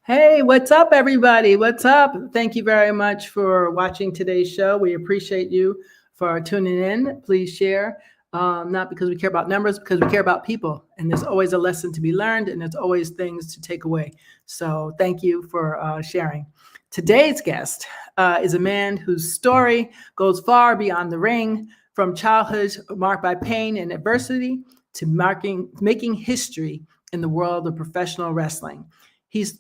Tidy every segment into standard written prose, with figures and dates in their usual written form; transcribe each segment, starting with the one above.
Hey, what's up, everybody? What's up? Thank you very much for watching today's show. We appreciate you for tuning in. Please share, not because we care about numbers, because we care about people. And there's always a lesson to be learned, and there's always things to take away. So thank you for sharing. Today's guest is a man whose story goes far beyond the ring, from childhood marked by pain and adversity to making history in the world of professional wrestling. He's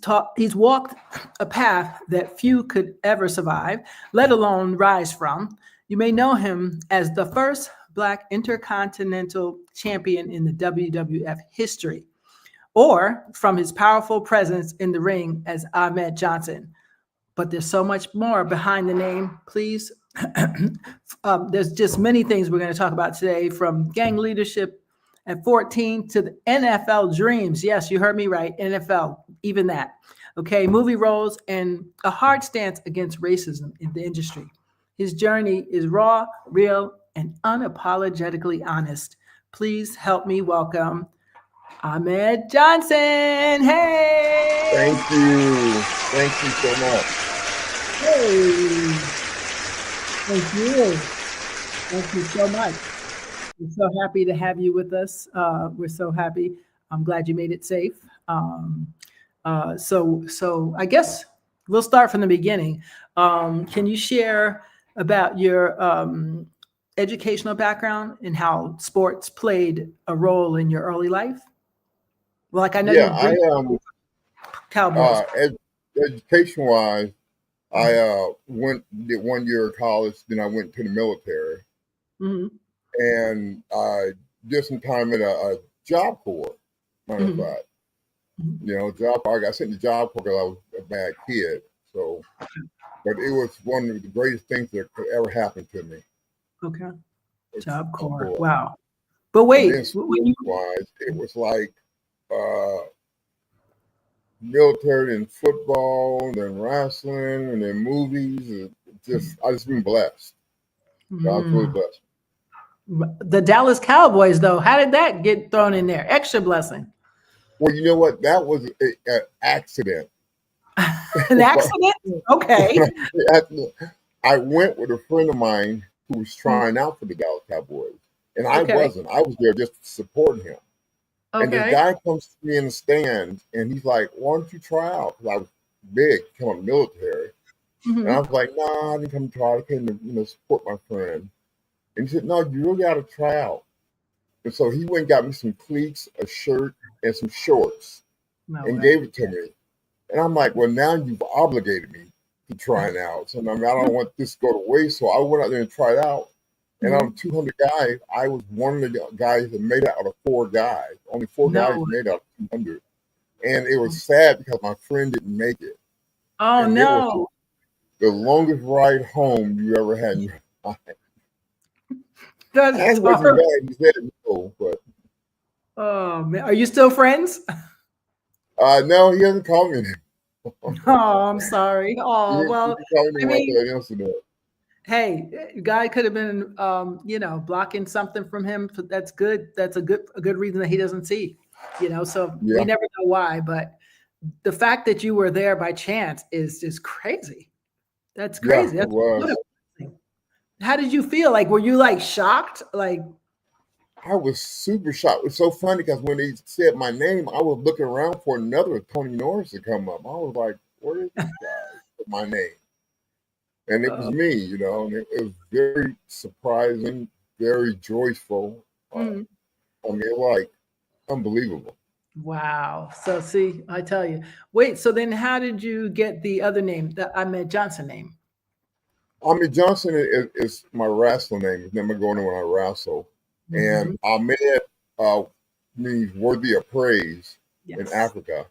walked a path that few could ever survive, let alone rise from. You may know him as the first Black Intercontinental Champion in the WWF history, or from his powerful presence in the ring as Ahmed Johnson. But there's so much more behind the name. Please, there's just many things we're going to talk about today, from gang leadership at 14 to the NFL dreams. Yes, you heard me right. NFL, even that. Okay, movie roles and a hard stance against racism in the industry. His journey is raw, real, and unapologetically honest. Please help me welcome Ahmed Johnson. Hey! Thank you. Thank you so much. Hey! Thank you. Thank you so much. We're so happy to have you with us. We're so happy. I'm glad you made it safe. So I guess we'll start from the beginning. Can you share about your educational background and how sports played a role in your early life? Well, like I know you Cowboys. Education-wise, I did 1 year of college, then I went to the military. Mm-hmm. And I did some time at a Job Corps, matter of fact. You know, Job Corps, I got sent to Job Corps because I was a bad kid. So, but it was one of the greatest things that could ever happen to me. Okay. Job Corps. Wow. But wait, wise, it was like military and football, and then wrestling, and then movies. I just been blessed. I was really blessed. The Dallas Cowboys, though, how did that get thrown in there? Extra blessing. Well, you know what? That was an accident. An accident? Okay. I went with a friend of mine who was trying out for the Dallas Cowboys, and I wasn't. I was there just to support him. Okay. And the guy comes to me in the stand, and he's like, "Why don't you try out?" Because I was big, come on, military, and I was like, "Nah, I didn't come try. I came to support my friend." And he said, "No, you really got to try out." And so he went and got me some cleats, a shirt, and some shorts, and gave it to me. And I'm like, "Well, now you've obligated me to trying out. So I don't want this to go to waste." So I went out there and tried out. And out of 200 guys, I was one of the guys that made it out of 4 guys. Only 4 guys made out of 200. And it was sad because my friend didn't make it. Oh, and no. It was the longest ride home you ever had in your life. That's wasn't bad. He said no, but oh man, are you still friends? No, he hasn't called me anymore. Oh, I'm sorry. Oh, well, I mean, that incident. Hey, guy could have been, blocking something from him. That's good. That's a good reason that he doesn't see. So we never know why. But the fact that you were there by chance is just crazy. That's crazy. Yeah, it was. How did you feel? Like, were you like shocked? Like, I was super shocked. It was so funny because when they said my name, I was looking around for another Tony Norris to come up. I was like, "Where is this guy with my name?" And it was me, and it was very surprising, very joyful. I mean, like, unbelievable. Wow. So see, I tell you. Wait, so then how did you get the other name, the Ahmed Johnson name? Ahmed Johnson is my wrestling name. It's never going on when I wrestle. And Ahmed means worthy of praise in Africa.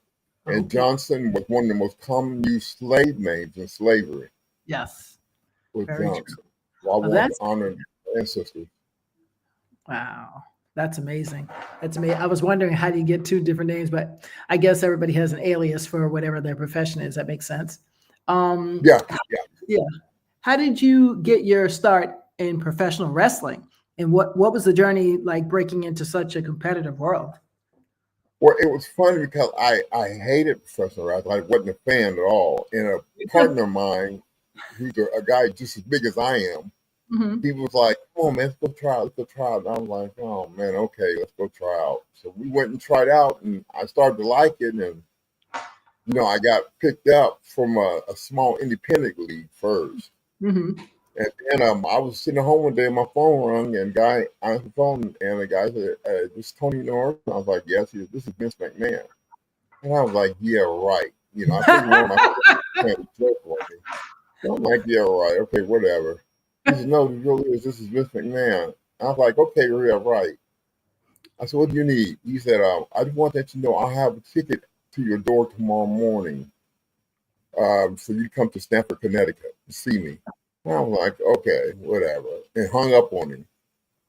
And Johnson was one of the most common used slave names in slavery. Yes. Was Johnson. So I want to honor ancestors. Wow. That's amazing. That's amazing. I was wondering, how do you get 2 different names? But I guess everybody has an alias for whatever their profession is. That makes sense. Yeah. How did you get your start in professional wrestling? And what was the journey like breaking into such a competitive world? Well, it was funny because I hated professional wrestling. I wasn't a fan at all. And a partner of mine, who's a guy just as big as I am, he was like, "Come on, man, let's go try out. Let's go try out." And I was like, "Oh man, okay, let's go try out." So we went and tried out, and I started to like it. And I got picked up from a small independent league first. And then I was sitting at home one day, and my phone rang, and guy answered the phone, and the guy said, "This is Tony Norris." And I was like, "Yes, this is Vince McMahon." And I was like, "Yeah, right." I figured one of my friends joke on me. So I'm like, "Yeah, right. Okay, whatever." He said, "No, this really is. This is Vince McMahon." And I was like, "Okay, yeah, right." I said, "What do you need?" He said, "I just want that you know I have a ticket to your door tomorrow morning for you to come to Stamford, Connecticut to see me." And I was like, "Okay, whatever," and hung up on him.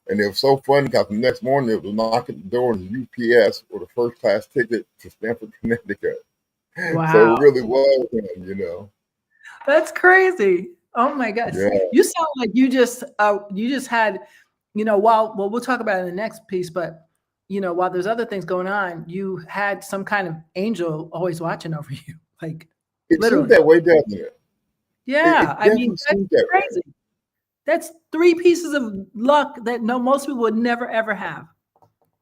And it was so funny because the next morning it was knocking at the door of the UPS with a first class ticket to Stamford, Connecticut. Wow. So it really was him, That's crazy. Oh my gosh. Yeah. You sound like you just had, while we'll talk about it in the next piece, but while there's other things going on, you had some kind of angel always watching over you. Like it literally. seems that way, doesn't it? Yeah. I mean, that's crazy. That's 3 pieces of luck that most people would never ever have.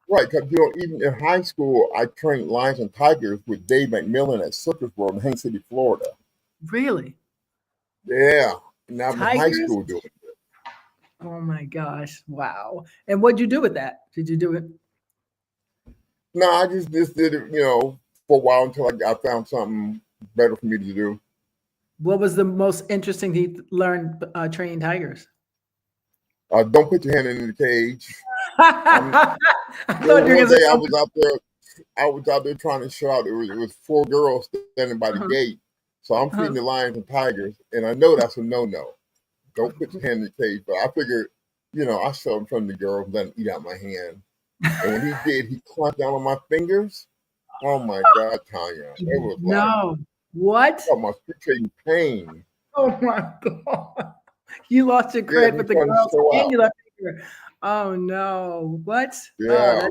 Right, because even in high school, I trained lions and tigers with Dave McMillan at Circus World in Haines City, Florida. Really? Yeah, and I'm in high Tigers? school doing it. Oh my gosh! Wow. And what'd you do with that? Did you do it? No, I just did it, for a while until I found something better for me to do. What was the most interesting thing you learned training tigers? Don't put your hand in the cage. I thought you were One going day to I was out there trying to show out. It was 4 girls standing by the gate. So I'm feeding the lions and tigers, and I know that's a no-no. Don't put your hand in the cage. But I figured, I showed in front of the girls, let him eat out my hand. And when he did, he clamped down on my fingers. Oh my God, Tanya. It was no. What? Oh, my excruciating pain. Oh my God. You lost your credit with the girls and you left your. Oh no. What? Yeah.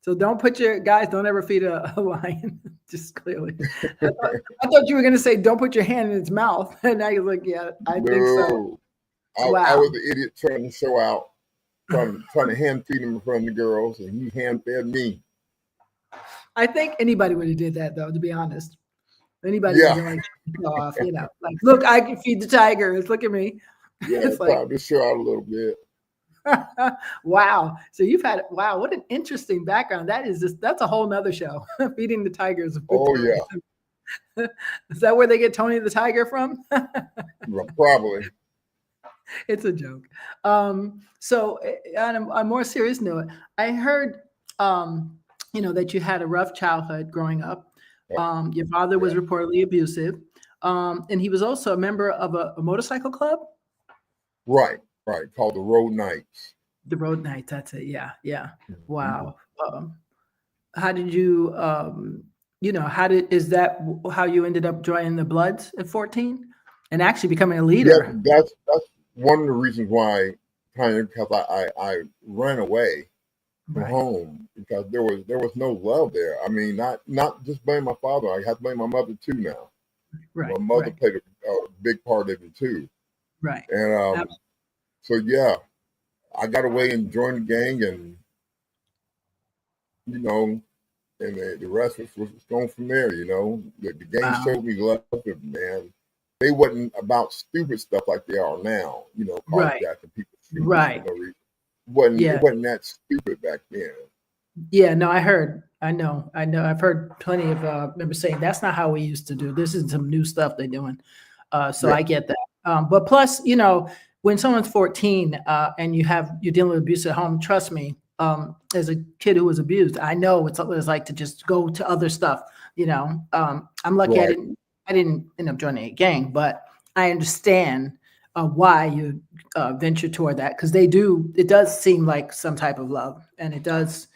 So don't ever feed a lion. Just clearly. I thought you were going to say, don't put your hand in its mouth. And now you're like, yeah, I think so. Wow. I was the idiot trying to show out, trying to hand feed him in front of the girls, and he hand fed me. I think anybody would have did that, though, to be honest. Anybody would have off, like, look, I can feed the tigers. Look at me. Yeah, it's like, time to show out a little bit. Wow. So what an interesting background. That's a whole nother show. Feeding the tigers. Oh yeah. Is that where they get Tony the Tiger from? Probably. It's a joke. So on a more serious note, I heard that you had a rough childhood growing up. Your father was reportedly abusive. And he was also a member of a motorcycle club. Right. Called the Road Knights. The Road Knights. That's it. Yeah. Wow. How did you, is that how you ended up joining the Bloods at 14 and actually becoming a leader? Yeah, that's one of the reasons why, because I ran away from home because there was no love there. I mean, not just blame my father. I have to blame my mother too now. Right. My mother played a big part of it too. Right. And so yeah, I got away and joined the gang, and and the rest was going from there. The gang showed me love, man. They wasn't about stupid stuff like they are now. Carjacking people. Right. It wasn't that stupid back then. Yeah, no, I know. I've heard plenty of members saying that's not how we used to do. This is some new stuff they're doing. So I get that. But plus, when someone's 14 and you're dealing with abuse at home, trust me, as a kid who was abused, I know what it's like to just go to other stuff. I'm lucky I didn't end up joining a gang, but I understand why you venture toward that, because it does seem like some type of love, and it does,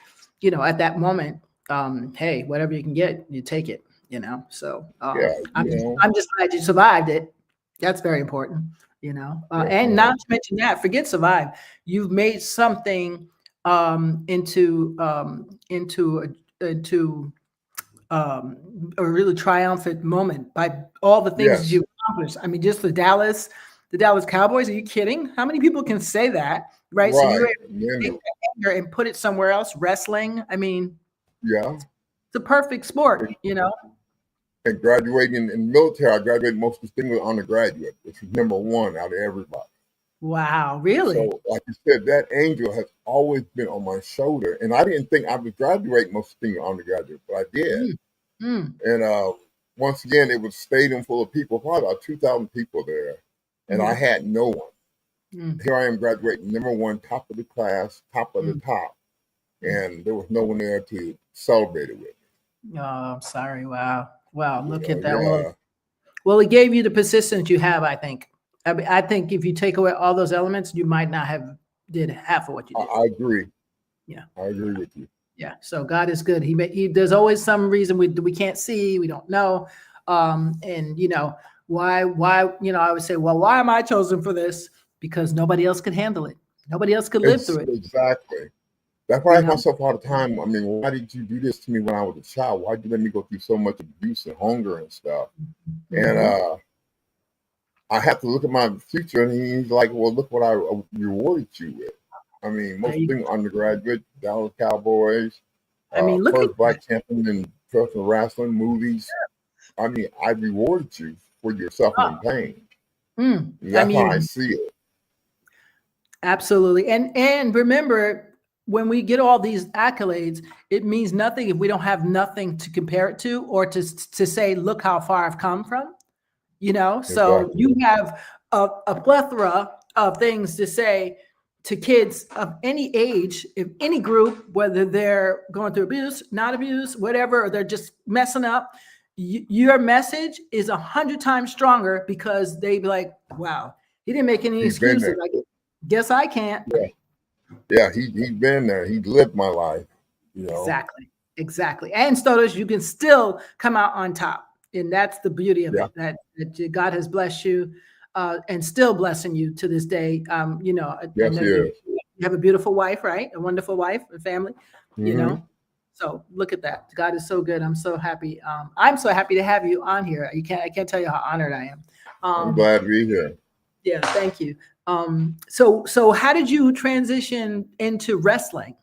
at that moment, hey, whatever you can get, you take it, so I'm just glad you survived it. That's very important, and not to mention that, forget survive. You've made something into a really triumphant moment by all the things you accomplished. I mean, just the Dallas Cowboys. Are you kidding? How many people can say that, right? So you were able to take that anger and put it somewhere else. Wrestling. I mean, it's a perfect sport, you know. And graduating in the military, I graduated most distinguished undergraduate, which was #1 out of everybody. Wow, really? So, like you said, that angel has always been on my shoulder, and I didn't think I would graduate most distinguished undergraduate, but I did. And once again, it was a stadium full of people, probably about 2,000 people there, and I had no one. Here I am graduating #1, top of the class, top of the top, and there was no one there to celebrate it with me. Oh, I'm sorry. Wow. Look at that. Well, it gave you the persistence you have, I think. I think if you take away all those elements, you might not have did half of what you did. I agree. Yeah, I agree with you. Yeah. So God is good. There's always some reason we can't see, we don't know. And you know, why, you know, I would say, well, why am I chosen for this? Because nobody else could handle it. Nobody else could live through it. Exactly. That's why I ask myself all the time. I mean, why did you do this to me when I was a child? Why did you let me go through so much abuse and hunger and stuff? And I have to look at my future, and he's like, well, look what I rewarded you with. I mean, most things undergraduate, Dallas Cowboys. I mean, look first black champion in professional wrestling, movies. I mean, I rewarded you for your suffering and pain. That's how I see it. Absolutely. And remember, when we get all these accolades, it means nothing if we don't have nothing to compare it to, or to say, look how far I've come from, you know? So you have a plethora of things to say to kids of any age, if any group, whether they're going through abuse, not abuse, whatever, or they're just messing up. Your message is 100 times stronger, because they be like, wow, he didn't make any excuses. I guess I can't. Yeah, he's been there. He lived my life, you know. Exactly. And Stodas, you can still come out on top. And that's the beauty of it, that God has blessed you and still blessing you to this day. You know, you have a beautiful wife, right? A wonderful wife and family, you know. So look at that. God is so good. I'm so happy. I'm so happy to have you on here. I can't tell you how honored I am. I'm glad to be here. Yeah, thank you. So how did you transition into wrestling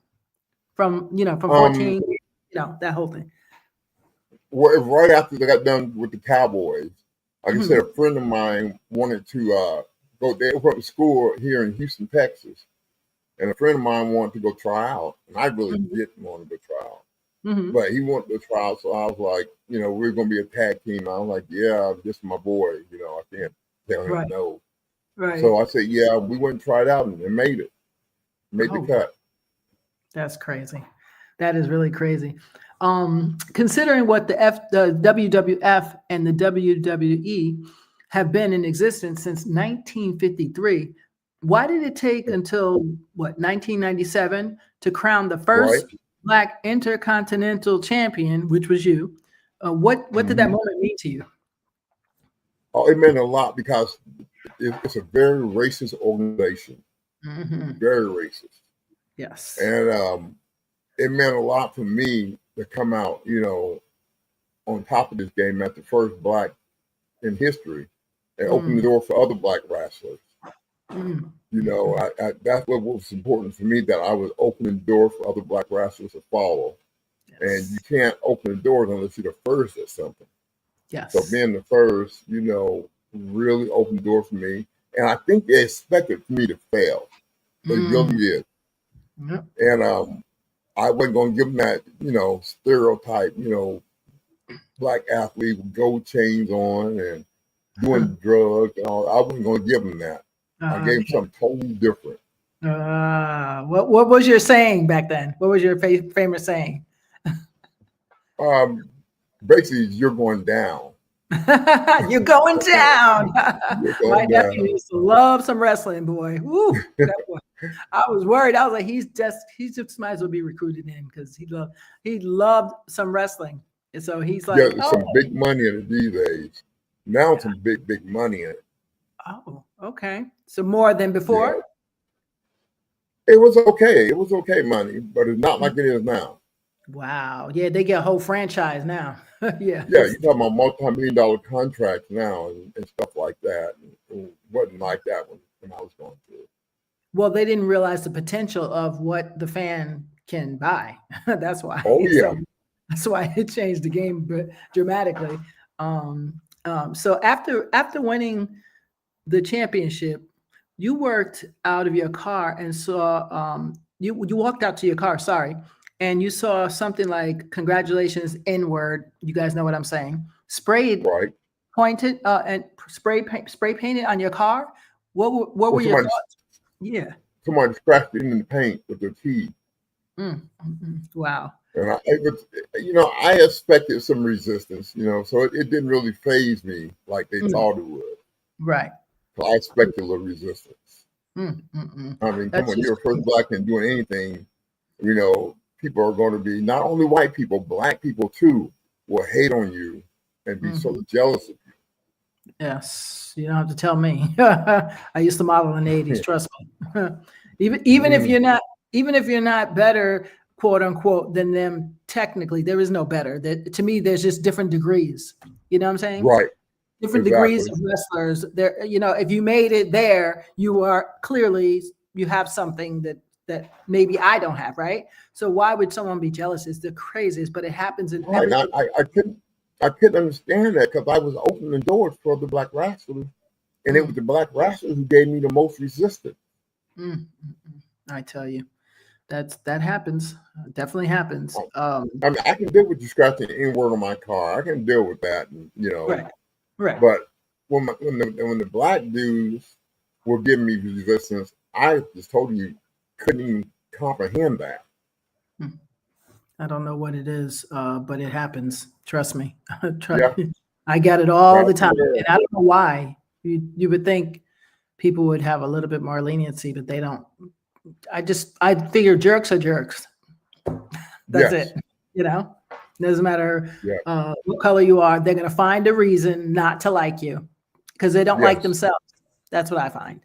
from 14, you know, that whole thing? Well, right after they got done with the Cowboys, like I said, a friend of mine wanted to go. They went to school here in Houston, Texas, and a friend of mine wanted to go try out, and I really didn't want to go try out, but he wanted to try out, so I was like, you know, we're going to be a tag team. I was like, yeah, this is my boy. You know, I can't tell him no. Right. So I said, yeah, we went and tried out and made it. Made the cut. That's crazy. That is really crazy. Considering what the WWF and the WWE have been in existence since 1953, why did it take until 1997 to crown the first Black Intercontinental Champion, which was you? What did that moment mean to you? Oh, it meant a lot, because it's a very racist organization. Very racist. Yes. And it meant a lot for me to come out, you know, on top of this game as the first Black in history, and open the door for other Black wrestlers. You know, I that's what was important for me, that I was opening the door for other Black wrestlers to follow. And you can't open the doors unless you're the first at something. So being the first, you know, really opened the door for me. And I think they expected me to fail. They really did. And I wasn't going to give them that, you know, stereotype, you know, Black athlete with gold chains on and doing drugs and all. I wasn't going to give them that. I gave them something totally different. What was your saying back then? What was your famous saying? Basically, you're going down. You're going down. My nephew used to love some wrestling, boy. Woo, that boy. I was worried. I was like, he just might as well be recruited in, because he loved some wrestling. And so he's like, some big money in it these days. Now some big money in it. Oh, okay. So more than before? It was okay. It was okay money, but it's not like it is now. Wow. Yeah, they get a whole franchise now. Yeah. Yeah, you're talking about multi-million-dollar contracts now and stuff like that. It wasn't like that when I was going through it. Well, they didn't realize the potential of what the fan can buy. That's why. Oh yeah. So that's why it changed the game dramatically. So after winning the championship, you worked out of your car and saw you walked out to your car, sorry, and you saw something like "Congratulations, N-word." You guys know what I'm saying? Sprayed, Right. pointed, and spray painted on your car. What were your thoughts? Yeah. Somebody scratched it in the paint with their teeth. Wow. And I expected some resistance, so it didn't really faze me like they thought it would. Right. So I expected a little resistance. I mean, come on, you're a first black and doing anything, people are going to be, not only white people, black people too, will hate on you and be sort of jealous of you. Yes, you don't have to tell me. I used to model in the 80s, trust me. even if you're not better, quote unquote, than them, technically, there is no better. To me, there's just different degrees. You know what I'm saying? Right. Different degrees of wrestlers. There, if you made it there, you have something that maybe I don't have, right? So why would someone be jealous? It's the craziest, but it happens in right. I couldn't understand that because I was opening the doors for the black wrestlers, and it was the black wrestlers who gave me the most resistance. I tell you, that happens. Definitely happens. I mean, I can deal with you scratching the N-word on my car. I can deal with that, Right. But when the black dudes were giving me resistance, I just told you couldn't even comprehend that. I don't know what it is, but it happens. Trust me. I get it all the time, and I don't know why. You would think people would have a little bit more leniency, but they don't. I figure jerks are jerks. That's it. Doesn't matter what color you are. They're going to find a reason not to like you because they don't like themselves. That's what I find.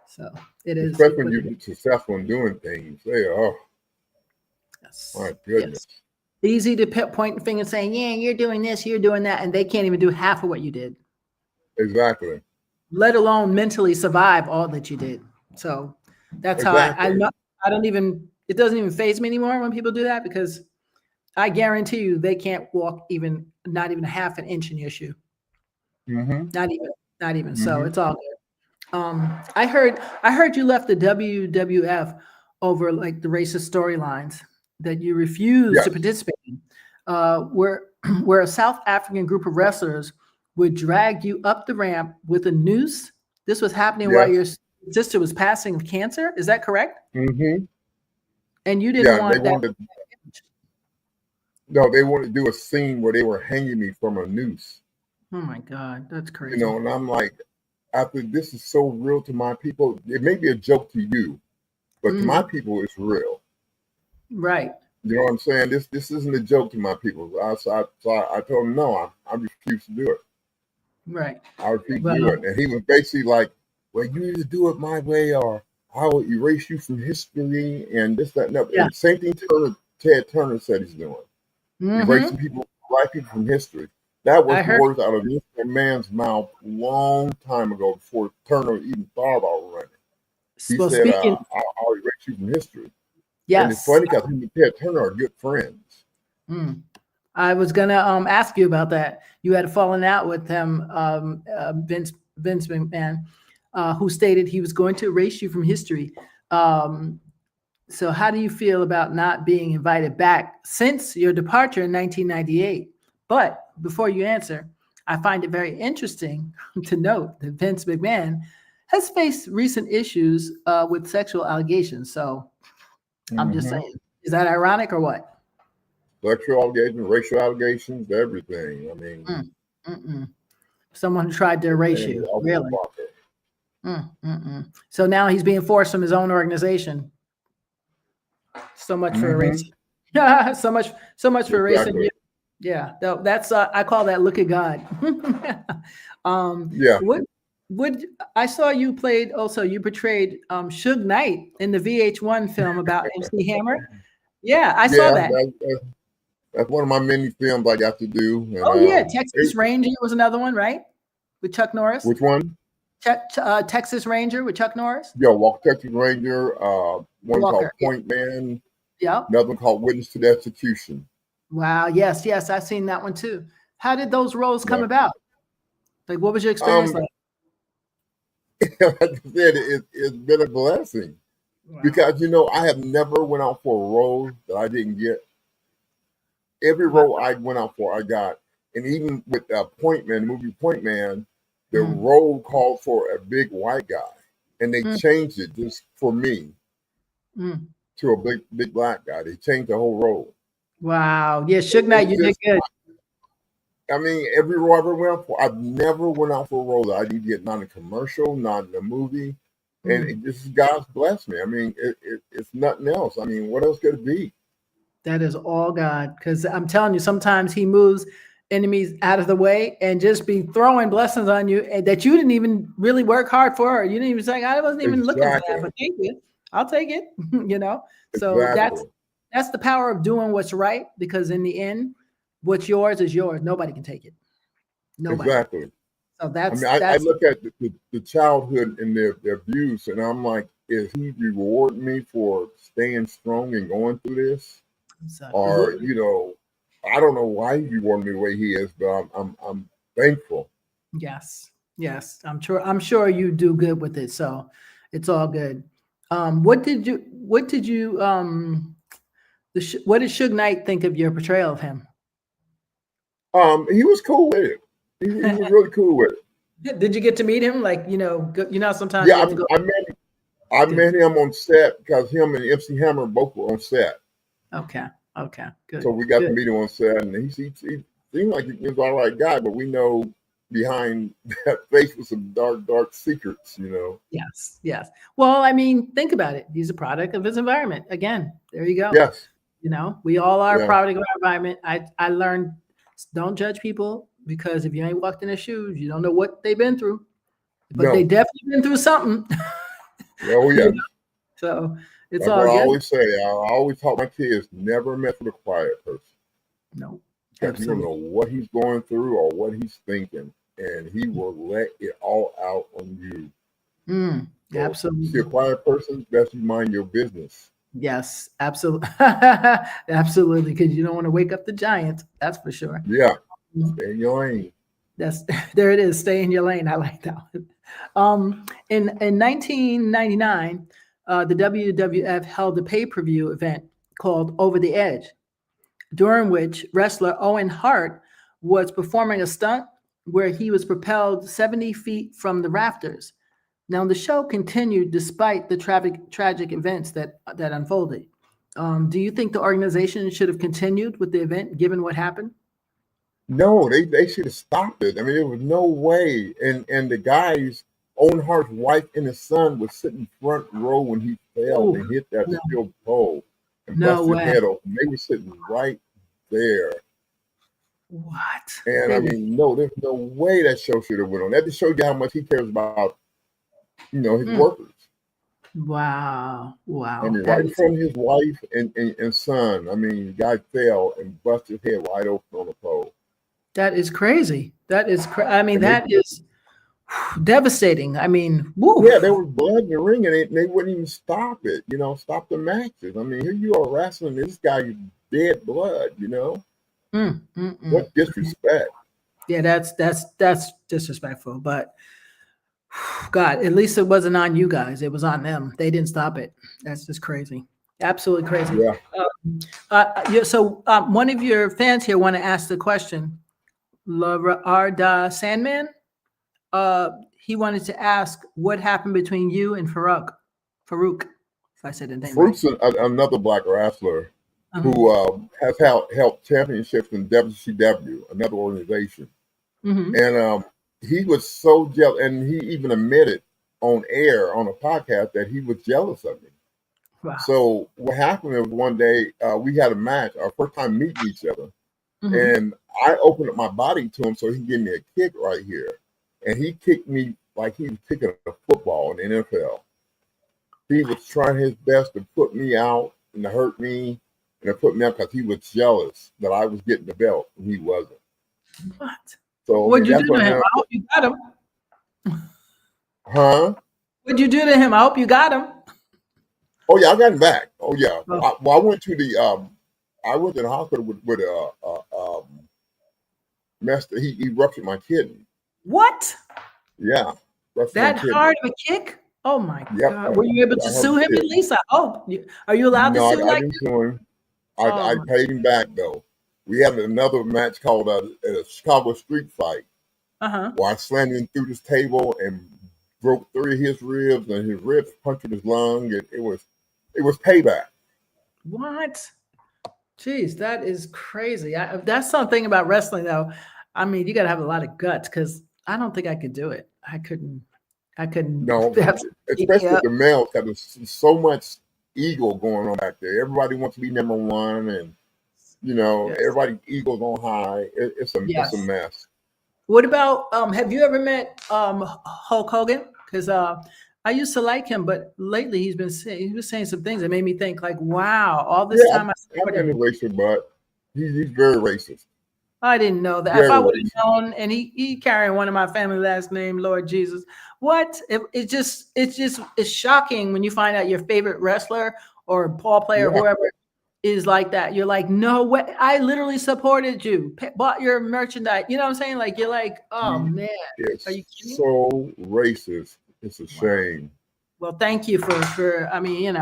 So it is. Especially when you're successful in doing things. My goodness. Yes. Easy to point the finger saying, yeah, you're doing this, you're doing that, and they can't even do half of what you did. Exactly. Let alone mentally survive all that you did. So that's how I don't even, it doesn't even faze me anymore when people do that because I guarantee you they can't walk not even a half an inch in your shoe. Not even. So it's all good. I heard you left the WWF over like the racist storylines that you refused to participate in, where a South African group of wrestlers would drag you up the ramp with a noose. This was happening while your sister was passing of cancer. Is that correct? And you didn't want that. No, they wanted to do a scene where they were hanging me from a noose. Oh my God, that's crazy. And I'm like, after this is so real to my people, it may be a joke to you, but to my people, it's real. Right. You know what I'm saying? This isn't a joke to my people. So I told him, no, I refuse to do it. Right. I refuse to do it. And he was basically like, well, you either do it my way or I will erase you from history and this, that, and that. And same thing Ted Turner said he's doing. Erasing black people from history. That was the words out of Vince McMahon's mouth a long time ago before Turner even thought about running. He said, I'll erase you from history. Yes. And it's funny because him and Ted Turner are good friends. I was going to ask you about that. You had fallen out with him, Vince McMahon, who stated he was going to erase you from history. So how do you feel about not being invited back since your departure in 1998? But before you answer, I find it very interesting to note that Vince McMahon has faced recent issues with sexual allegations. So I'm just saying, is that ironic or what? Sexual allegations, racial allegations, everything. I mean, someone who tried to erase you, really? So now he's being forced from his own organization. So much for erasing. so much for erasing you. Yeah, that's I call that look at God. Would I saw you played also? You portrayed Suge Knight in the VH1 film about MC Hammer. Yeah, I saw that. That's one of my many films I got to do. And, oh yeah, Texas Ranger was another one, right? With Chuck Norris. Which one? Texas Ranger with Chuck Norris. Yeah, Texas Ranger. One called Point Man. Yeah. Another one called Witness to the Execution. Wow. Yes. I've seen that one too. How did those roles come about? Like, what was your experience like? Like I said, it's been a blessing. Wow. Because, I have never went out for a role that I didn't get. Every role I went out for, I got. And even with Point Man, the movie Point Man, the role called for a big white guy. And they changed it just for me to a big black guy. They changed the whole role. Wow. Yeah, Suge Knight, you did good. I mean, every role I ever went out for, I've never went out for a role that I didn't get, not in a commercial, not in a movie. And God's blessed me. I mean, it's nothing else. I mean, what else could it be? That is all God. Because I'm telling you, sometimes he moves enemies out of the way and just be throwing blessings on you that you didn't even really work hard for. You didn't even say, I wasn't even looking for that, but thank you. I'll take it, So that's the power of doing what's right, because in the end, what's yours is yours. Nobody can take it. Nobody. Exactly. So that's. I look at the childhood and their abuse, and I'm like, is he rewarding me for staying strong and going through this? Exactly. Or I don't know why he rewarded me the way he is, but I'm thankful. Yes. I'm sure you do good with it. So it's all good. What did Suge Knight think of your portrayal of him? He was cool with it. He was really cool with it. Did you get to meet him? Like, sometimes. Yeah, I met him on set because him and MC Hammer both were on set. Okay, good. So we got to meet him on set, and he seemed like he was all right guy, but we know behind that face was some dark secrets, Yes. Well, I mean, think about it. He's a product of his environment. Again, there you go. Yes. We all are a product of our environment. I learned, don't judge people, because if you ain't walked in their shoes, you don't know what they've been through. But they definitely been through something. Oh yeah. So it's like all what good. I always say. I always taught my kids, never mess with a quiet person. No. Because you don't know what he's going through or what he's thinking, and he will let it all out on you. So Absolutely. If you're a quiet person, best you mind your business. Yes, absolutely. Absolutely, because you don't want to wake up the giant. That's for sure. Yeah. Stay in your lane. There it is. Stay in your lane. I like that one. In 1999, the WWF held a pay-per-view event called Over the Edge, during which wrestler Owen Hart was performing a stunt where he was propelled 70 feet from the rafters. Now, the show continued despite the tragic events that unfolded. Do you think the organization should have continued with the event given what happened? No, they should have stopped it. I mean, there was no way. And the guys, Owen Hart's wife and his son was sitting front row when he fell and hit that steel pole and busted his head open. They were sitting right there. What? And I mean, no, there's no way that show should have went on. That just showed you how much he cares about, his workers. Wow. I mean, right in front of his wife and son. I mean, the guy fell and busted his head wide open on the pole. That is crazy. That is that is devastating. I mean, woo. Yeah, there was blood in the ring, and they wouldn't even stop it. Stop the matches. I mean, here you are wrestling this guy, dead blood. What disrespect. Yeah, that's disrespectful. But God, at least it wasn't on you guys. It was on them. They didn't stop it. That's just crazy. Absolutely crazy. Yeah. So one of your fans here want to ask the question. Arda Sandman. He wanted to ask what happened between you and Farouk. If I said the name right. Farouk's another black wrestler who has held championships in WCW, another organization. And he was so jealous, and he even admitted on air on a podcast that he was jealous of me. Wow. So what happened was one day we had a match, our first time meeting each other, and I opened up my body to him so he can give me a kick right here. And he kicked me like he was kicking a football in the NFL. He was trying his best to put me out and to hurt me. and it put me up because he was jealous that I was getting the belt and he wasn't. What? So What'd you do to him? I hope you got him. Huh? What'd you do to him? I hope you got him. Oh yeah, I got him back. Oh yeah. Oh. I went to the hospital with a he ruptured my kidney. What? Yeah. That hard of a kick? Oh my God. Were you able to sue him at least? I hope. Are you allowed to sue I didn't sue him. I paid him back though. We had another match called a Chicago Street Fight. Where I slammed him through this table and broke 3 of his ribs, and his ribs punctured his lung. It was payback. What? Jeez, that is crazy. That's something about wrestling, though. I mean, you got to have a lot of guts because I don't think I could do it. I couldn't. No, especially the males have so much ego going on back there. Everybody wants to be number one, and everybody ego's on high. It's a mess. What about have you ever met Hulk Hogan? Because I used to like him, but lately he was saying some things that made me think like, wow, all this time I supported him. Racist, but he's very racist. I didn't know that. If I would have known, and he carrying one of my family last name, Lord Jesus, what? It's shocking when you find out your favorite wrestler or ball player, or whoever is like that. You're like, no way. I literally supported you, bought your merchandise. You know what I'm saying? Like, you're like, oh man, are you kidding? So racist. It's a shame. Well, thank you for. I mean,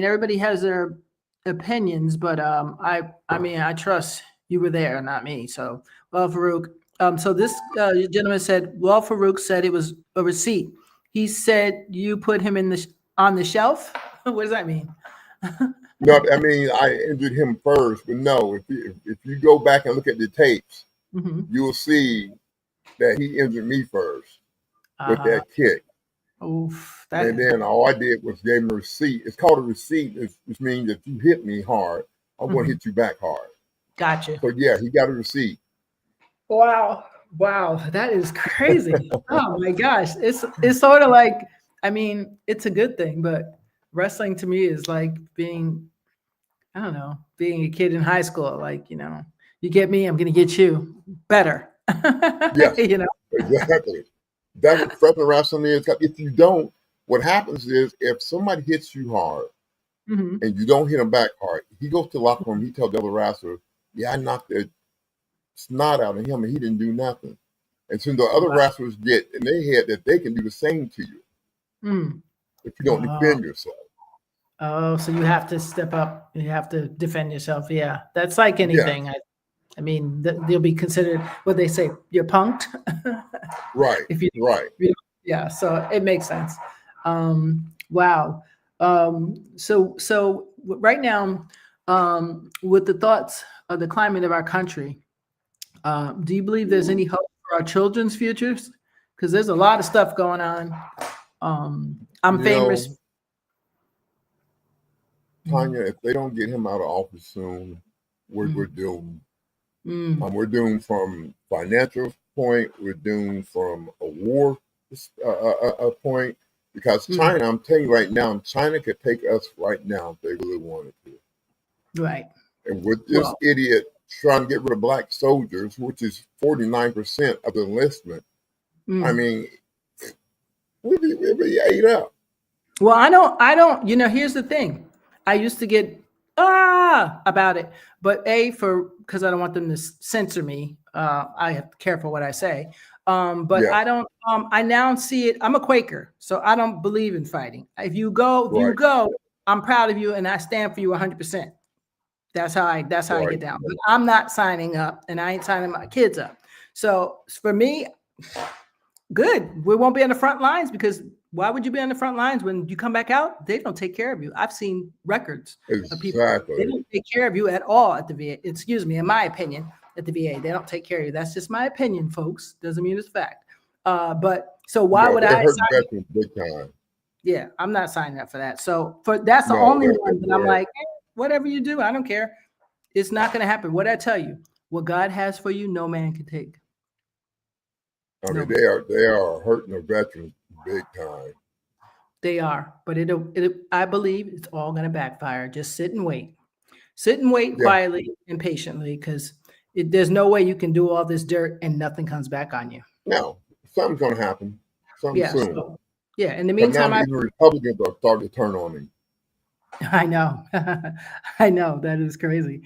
everybody has their opinions, but I trust you were there, not me. So, well, Farouk. So this gentleman said, well, Farouk said it was a receipt. He said you put him on the shelf. What does that mean? No, I mean, I injured him first, but no, if you go back and look at the tapes, you will see that he injured me first with that kick. Oof, and then all I did was gave him a receipt. It's called a receipt, which means if you hit me hard, I'm going to hit you back hard. Gotcha. So yeah, he got a receipt. Wow, that is crazy. Oh my gosh, it's sort of like, I mean, it's a good thing, but wrestling to me is like being a kid in high school. Like, you get me, I'm going to get you better. Yes, exactly. That's what professional wrestling is. If you don't, what happens is if somebody hits you hard and you don't hit him back hard, he goes to the locker room, he tells the other wrestler, I knocked the snot out of him and he didn't do nothing. And so the other wrestlers get in their head that they can do the same to you if you don't defend yourself. Oh, so you have to step up. You have to defend yourself. Yeah, that's like anything. Yeah. I mean, they'll be considered what they say. You're punked, right? Yeah, so it makes sense. Wow. So right now, with the thoughts of the climate of our country, do you believe there's any hope for our children's futures? Because there's a lot of stuff going on. I'm famous. Tanya, if they don't get him out of office soon, we're doomed. We're doomed from financial point. We're doomed from a war point. Because China, I'm telling you right now, China could take us right now if they really wanted to. Right. And with this idiot trying to get rid of black soldiers, which is 49% of the enlistment, I mean, we'll be ate up. Well, I don't, here's the thing. I used to get about it, but because I don't want them to censor me. I have to be careful what I say. I don't. I now see it. I'm a Quaker, so I don't believe in fighting. If you go, you go. I'm proud of you, and I stand for you 100%. That's how I get down. But I'm not signing up, and I ain't signing my kids up. So for me, good. We won't be on the front lines because why would you be on the front lines when you come back out? They don't take care of you. I've seen records of people. They don't take care of you at all at the VA. Excuse me, in my opinion, at the VA, they don't take care of you. That's just my opinion, folks. Doesn't mean it's fact. But so why would I? Sign big time. Yeah, I'm not signing up for that. So that's the only one that I'm like, whatever you do, I don't care. It's not going to happen. What I tell you, what God has for you, no man can take. I mean, they are hurting the veterans big time. They are, but I believe it's all going to backfire. Just sit and wait. Sit and wait quietly and patiently, because there's no way you can do all this dirt and nothing comes back on you. No, something's going to happen. Something soon. So, in the meantime, now even Republicans are starting to turn on him. I know. I know. That is crazy.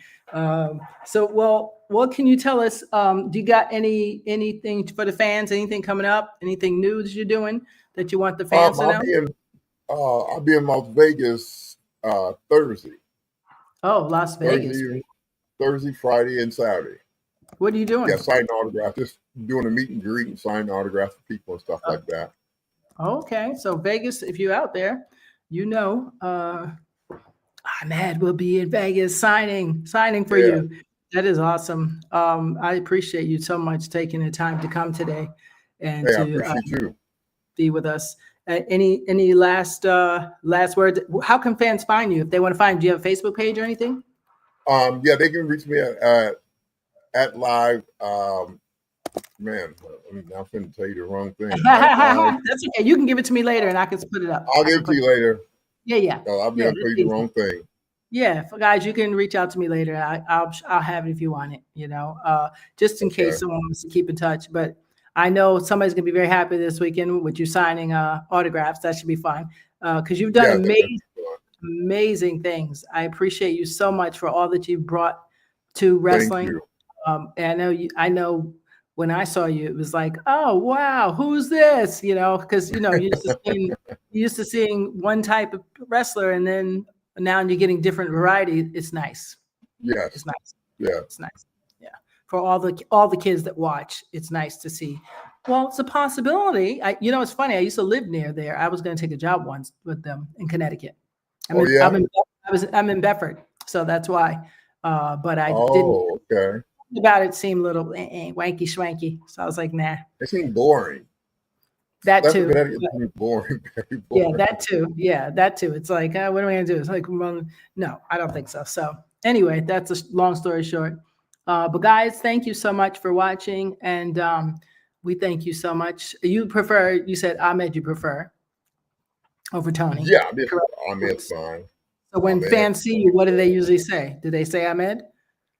What can you tell us? Do you got anything for the fans? Anything coming up? Anything new that you're doing that you want the fans to know? I'll be in Las Vegas Thursday. Oh, Las Vegas. Thursday, Friday, and Saturday. What are you doing? Yeah, signing autographs. Just doing a meet and greet and signing autographs for people and stuff like that. Okay. So Vegas, if you're out there, Ahmed will be in Vegas signing for you. That is awesome. I appreciate you so much taking the time to come today and to be with us. Any last words? How can fans find you if they want to find you? Do you have a Facebook page or anything? They can reach me at live. Man, I'm now going to tell you the wrong thing. That's okay. You can give it to me later, and I can put it up. I'll give it to you later. Yeah. I'll be able to tell you the wrong thing. Yeah, guys, you can reach out to me later. I'll have it if you want it. Just in case someone wants to keep in touch. But I know somebody's gonna be very happy this weekend with you signing autographs. That should be fun because you've done amazing things. I appreciate you so much for all that you've brought to wrestling. And I know when I saw you, it was like, oh wow, who's this? Because you used to seeing one type of wrestler, and then now you're getting different variety. It's nice. Yes, it's nice. Yeah, it's nice. Yeah, for all the kids that watch, it's nice to see. Well, it's a possibility. It's funny. I used to live near there. I was going to take a job once with them in Connecticut. I'm in Bedford, so that's why. But I didn't. Okay. About it seemed a little wanky schwanky, so I was like, nah. It seemed boring. That too. Boring. Yeah, that too. Yeah, that too. It's like, what am I gonna do? It's like, no, I don't think so. So anyway, that's a long story short. But guys, thank you so much for watching, and we thank you so much. You said Ahmed you prefer over Tony. Yeah, Ahmed's fine. So when fans see you, what do they usually say? Do they say Ahmed?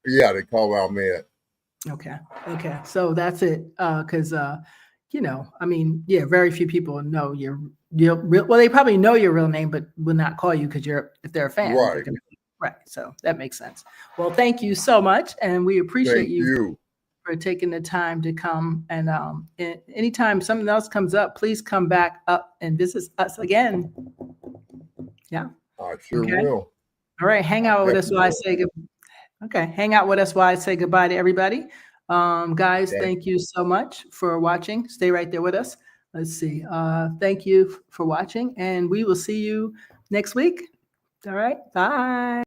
Yeah, they call Ahmed. Okay. So that's it. Because very few people know your real. Well, they probably know your real name, but will not call you because if they're a fan, right. So that makes sense. Well, thank you so much, and we appreciate you for taking the time to come. And anytime something else comes up, please come back up and visit us again. Yeah. I sure will. All right, hang out with us while I say goodbye. Okay, hang out with us while I say goodbye to everybody. Guys, thank you so much for watching. Stay right there with us. Let's see. Thank you for watching, and we will see you next week. All right, bye.